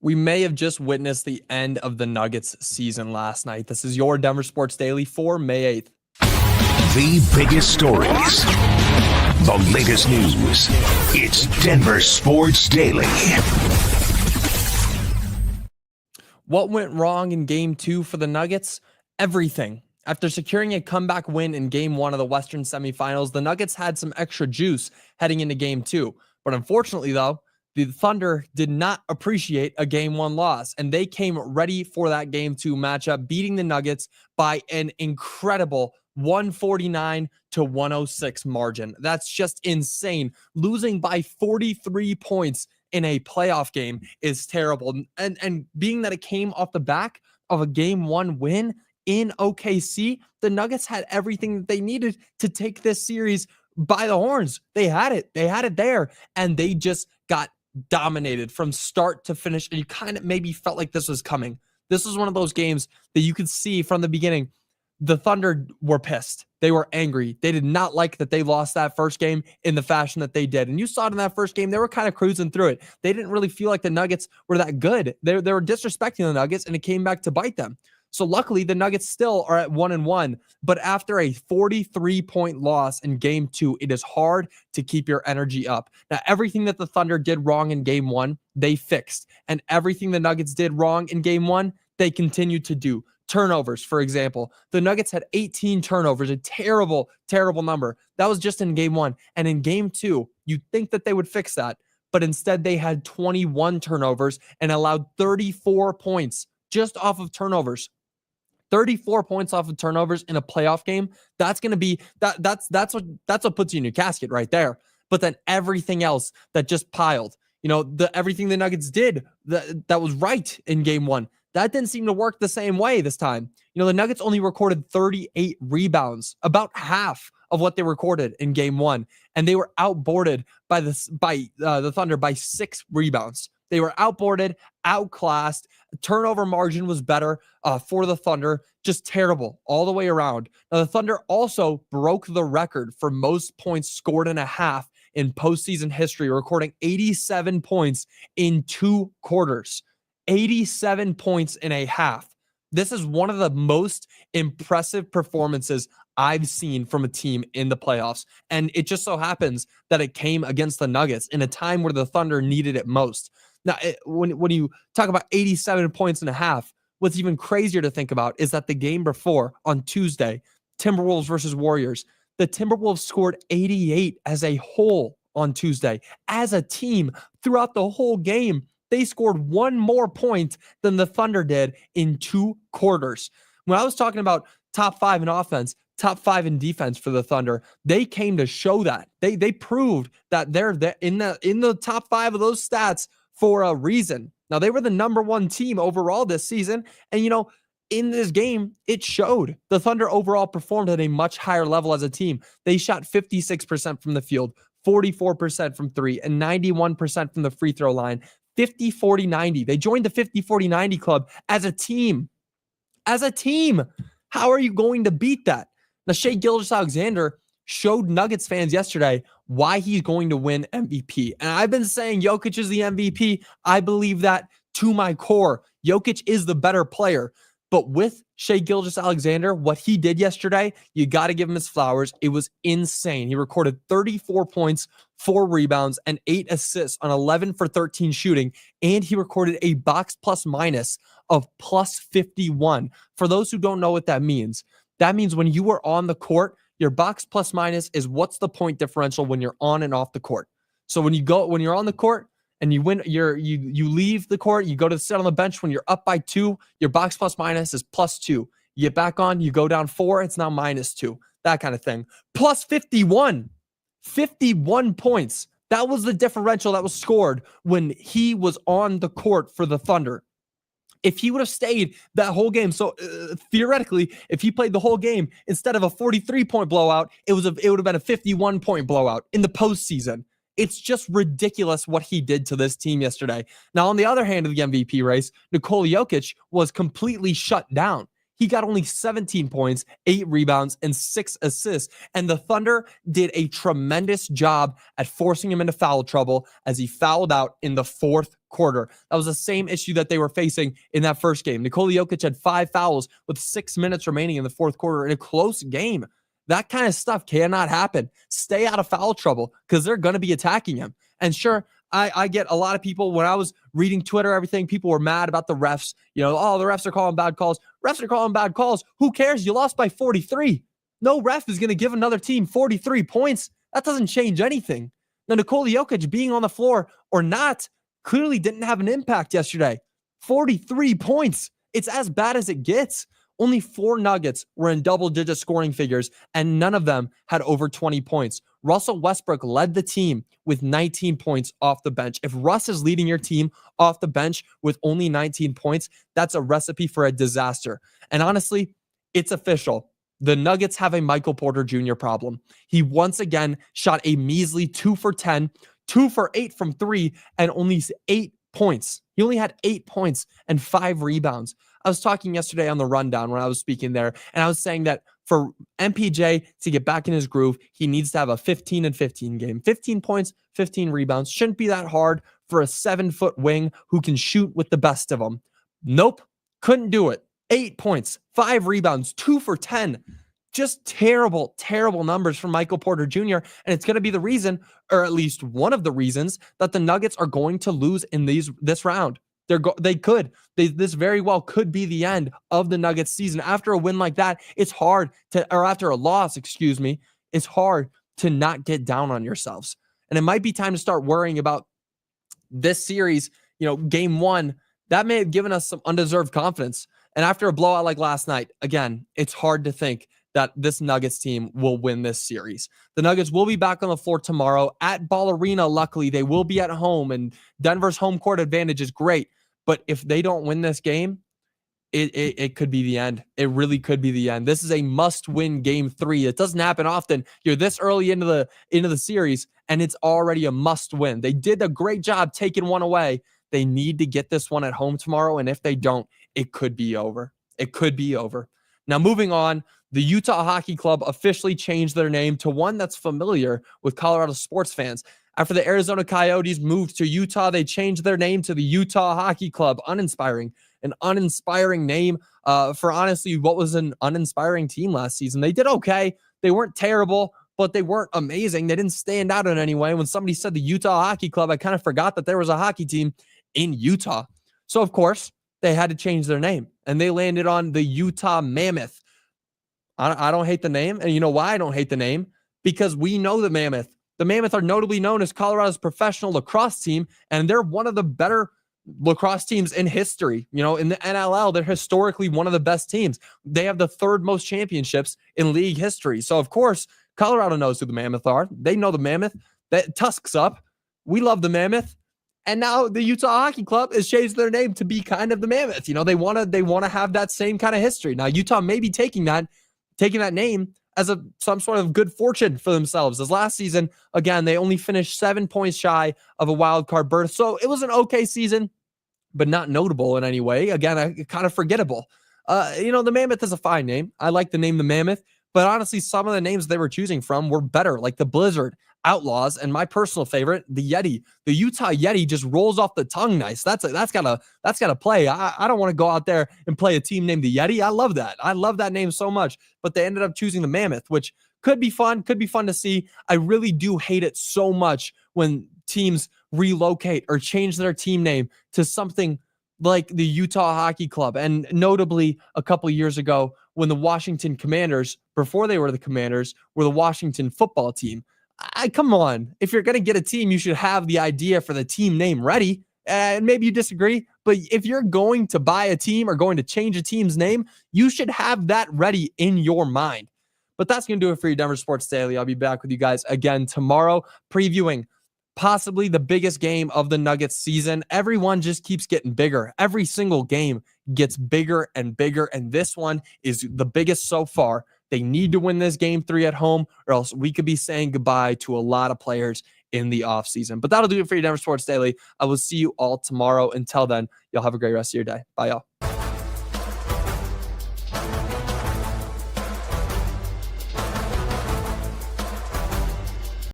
We may have just witnessed the end of the Nuggets season last night. This is your Denver Sports Daily for May 8th. The biggest stories, the latest news. It's Denver Sports Daily. What went wrong in Game 2 for the Nuggets? Everything. After securing a comeback win in Game 1 of the Western Semifinals, the Nuggets had some extra juice heading into Game 2. But unfortunately, though, the Thunder did not appreciate a Game 1 loss, and they came ready for that Game 2 matchup, beating the Nuggets by an incredible 149-106 margin. That's just insane. Losing by 43 points in a playoff game is terrible. And being that it came off the back of a Game 1 win in OKC, the Nuggets had everything that they needed to take this series by the horns. They had it. They had it there, and they just got dominated from start to finish, and you kind of maybe felt like this was coming. This was one of those games that you could see from the beginning. The Thunder were pissed. They were angry. They did not like that they lost that first game in the fashion that they did. And you saw it in that first game. They were kind of cruising through it. They didn't really feel like the Nuggets were that good. They were disrespecting the Nuggets, and it came back to bite them. So luckily, the Nuggets still are at 1-1. But after a 43-point loss in Game 2, it is hard to keep your energy up. Now, everything that the Thunder did wrong in Game 1, they fixed. And everything the Nuggets did wrong in Game 1, they continued to do. Turnovers, for example. The Nuggets had 18 turnovers, a terrible, terrible number. That was just in Game 1. And in Game 2, you'd think that they would fix that. But instead, they had 21 turnovers and allowed 34 points just off of turnovers. 34 points off of turnovers in a playoff game. That's going to be that's what puts you in your casket right there. But then everything else that just piled, everything the Nuggets did that was right in Game 1, that didn't seem to work the same way this time. The Nuggets only recorded 38 rebounds, about half of what they recorded in Game 1, and they were outboarded by the Thunder by 6 rebounds. They were outboarded, outclassed. Turnover margin was better for the Thunder. Just terrible all the way around. Now, the Thunder also broke the record for most points scored in a half in postseason history, recording 87 points in 2 quarters. 87 points in a half. This is one of the most impressive performances I've seen from a team in the playoffs. And it just so happens that it came against the Nuggets in a time where the Thunder needed it most. Now, when you talk about 87 points and a half, what's even crazier to think about is that the game before on Tuesday, Timberwolves versus Warriors, the Timberwolves scored 88 as a whole on Tuesday. As a team, throughout the whole game, they scored 1 more point than the Thunder did in 2 quarters. When I was talking about top 5 in offense, top 5 in defense for the Thunder, they came to show that. They proved that they're in the top 5 of those stats for a reason. Now, they were the number 1 team overall this season. And, in this game, it showed. The Thunder overall performed at a much higher level as a team. They shot 56% from the field, 44% from 3, and 91% from the free throw line. 50-40-90. They joined the 50-40-90 club as a team. As a team. How are you going to beat that? Now, Shai Gilgeous-Alexander showed Nuggets fans yesterday why he's going to win MVP. And I've been saying Jokic is the MVP. I believe that to my core. Jokic is the better player. But with Shai Gilgeous-Alexander, what he did yesterday, you got to give him his flowers. It was insane. He recorded 34 points, 4 rebounds, and 8 assists on 11 for 13 shooting. And he recorded a box plus minus of plus 51. For those who don't know what that means when you are on the court, your box plus minus is what's the point differential when you're on and off the court. So when you're on the court and you win, you leave the court, you go to sit on the bench when you're up by 2, your box plus minus is plus 2. You get back on, you go down 4, it's now minus 2. That kind of thing. Plus 51. 51 points. That was the differential that was scored when he was on the court for the Thunder. If he would have stayed that whole game, so theoretically, if he played the whole game, instead of a 43-point blowout, it would have been a 51-point blowout in the postseason. It's just ridiculous what he did to this team yesterday. Now, on the other hand of the MVP race, Nikola Jokic was completely shut down. he got only 17 points, 8 rebounds, and 6 assists. And the Thunder did a tremendous job at forcing him into foul trouble as he fouled out in the fourth quarter. That was the same issue that they were facing in that first game. Nikola Jokic had 5 fouls with 6 minutes remaining in the fourth quarter in a close game. That kind of stuff cannot happen. Stay out of foul trouble because they're going to be attacking him. And sure, I get a lot of people, when I was reading Twitter, everything, people were mad about the refs. You know, oh, the refs are calling bad calls. Refs are calling bad calls. Who cares? You lost by 43. No ref is going to give another team 43 points. That doesn't change anything. Now, Nikola Jokic being on the floor or not clearly didn't have an impact yesterday. 43 points. It's as bad as it gets. Only 4 Nuggets were in double-digit scoring figures, and none of them had over 20 points. Russell Westbrook led the team with 19 points off the bench. If Russ is leading your team off the bench with only 19 points, that's a recipe for a disaster. And honestly, it's official. The Nuggets have a Michael Porter Jr. problem. He once again shot a measly 2 for 10, 2 for 8 from 3, and only 8 points. He only had 8 points and 5 rebounds. I was talking yesterday on the rundown when I was speaking there, and I was saying that for MPJ to get back in his groove, he needs to have a 15 and 15 game. 15 points, 15 rebounds. Shouldn't be that hard for a 7-foot wing who can shoot with the best of them. Nope, couldn't do it. 8 points, 5 rebounds, 2 for 10. Just terrible, terrible numbers from Michael Porter Jr. And it's going to be the reason, or at least one of the reasons, that the Nuggets are going to lose in this round. This very well could be the end of the Nuggets season. After a win like that, it's hard to, or after a loss, it's hard to not get down on yourselves. And it might be time to start worrying about this series, game 1, that may have given us some undeserved confidence. And after a blowout like last night, again, it's hard to think that this Nuggets team will win this series. The Nuggets will be back on the floor tomorrow at Ball Arena. Luckily, they will be at home, and Denver's home court advantage is great. But if they don't win this game, it could be the end. It really could be the end. This is a must-win game 3. It doesn't happen often. You're this early into the series, and it's already a must-win. They did a great job taking one away. They need to get this one at home tomorrow, and if they don't, it could be over. It could be over. Now, moving on, the Utah Hockey Club officially changed their name to one that's familiar with Colorado sports fans. After the Arizona Coyotes moved to Utah, they changed their name to the Utah Hockey Club. Uninspiring. An uninspiring name for, honestly, what was an uninspiring team last season. They did okay. They weren't terrible, but they weren't amazing. They didn't stand out in any way. When somebody said the Utah Hockey Club, I kind of forgot that there was a hockey team in Utah. So, of course, they had to change their name, and they landed on the Utah Mammoth. I don't hate the name, and you know why I don't hate the name? Because we know the Mammoth. The Mammoth are notably known as Colorado's professional lacrosse team, and they're one of the better lacrosse teams in history. In the NLL, they're historically one of the best teams. They have the 3rd most championships in league history. So, of course, Colorado knows who the Mammoth are. They know the Mammoth. That Tusk's up. We love the Mammoth. And now the Utah Hockey Club has changed their name to be kind of the Mammoth. They want to have that same kind of history. Now, Utah may be taking that name as some sort of good fortune for themselves. As last season, again, they only finished 7 points shy of a wild card berth. So it was an okay season, but not notable in any way. Again, kind of forgettable. The Mammoth is a fine name. I like the name the Mammoth, but honestly, some of the names they were choosing from were better, like the Blizzard, Outlaws, and my personal favorite, the Yeti. The Utah Yeti just rolls off the tongue nice. That's gotta play. I don't want to go out there and play a team named the Yeti. I love that. I love that name so much. But they ended up choosing the Mammoth, which could be fun to see. I really do hate it so much when teams relocate or change their team name to something like the Utah Hockey Club. And notably, a couple years ago, when the Washington Commanders, before they were the Commanders, were the Washington football team. Come on. If you're going to get a team, you should have the idea for the team name ready. And maybe you disagree, but if you're going to buy a team or going to change a team's name, you should have that ready in your mind. But that's going to do it for your Denver Sports Daily. I'll be back with you guys again tomorrow, previewing possibly the biggest game of the Nuggets season. Everyone just keeps getting bigger. Every single game gets bigger and bigger, and this one is the biggest so far. They need to win this game 3 at home, or else we could be saying goodbye to a lot of players in the offseason. But that'll do it for your Denver Sports Daily. I will see you all tomorrow. Until then, y'all have a great rest of your day. Bye, y'all.